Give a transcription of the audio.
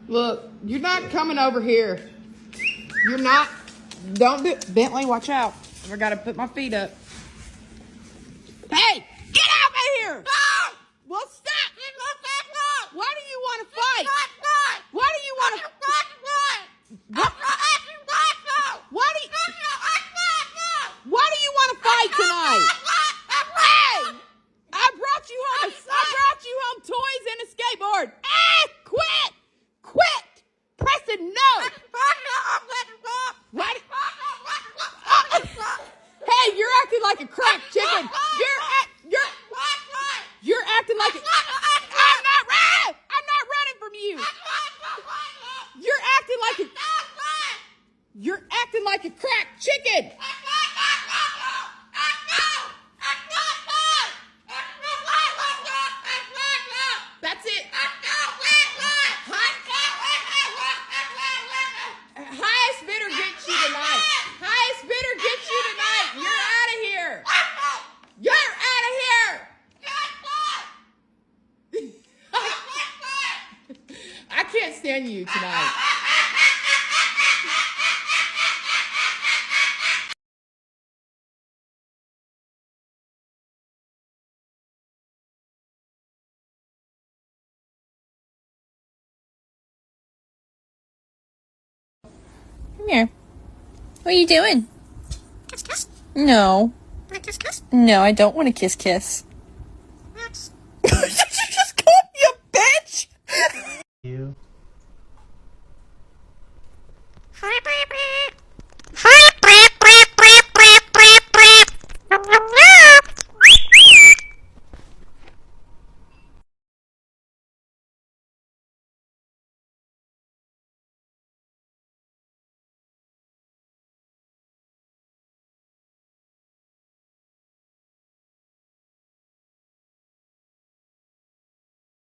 Look, you're not coming over here. You're not. Don't do it. Bentley, watch out. I gotta put my feet up. Hey, get out of here! No! Well, stop! Why do you want to fight? Why do you want to? Why do you want to fight tonight? Hey! I brought you home. I brought you home toys and a skateboard. Hey, quit! Pressing no. What? Hey, you're acting like a cracked chicken. You're acting like a. I'm not running from you. You're acting like a cracked chicken. That's it. Highest bidder gets you tonight. Highest bidder gets you tonight. You're out of here. You're out of here. I can't stand you tonight. Come here. What are you doing? Kiss. No. Kiss. No, I don't want to kiss. Did you just call me a bitch? You.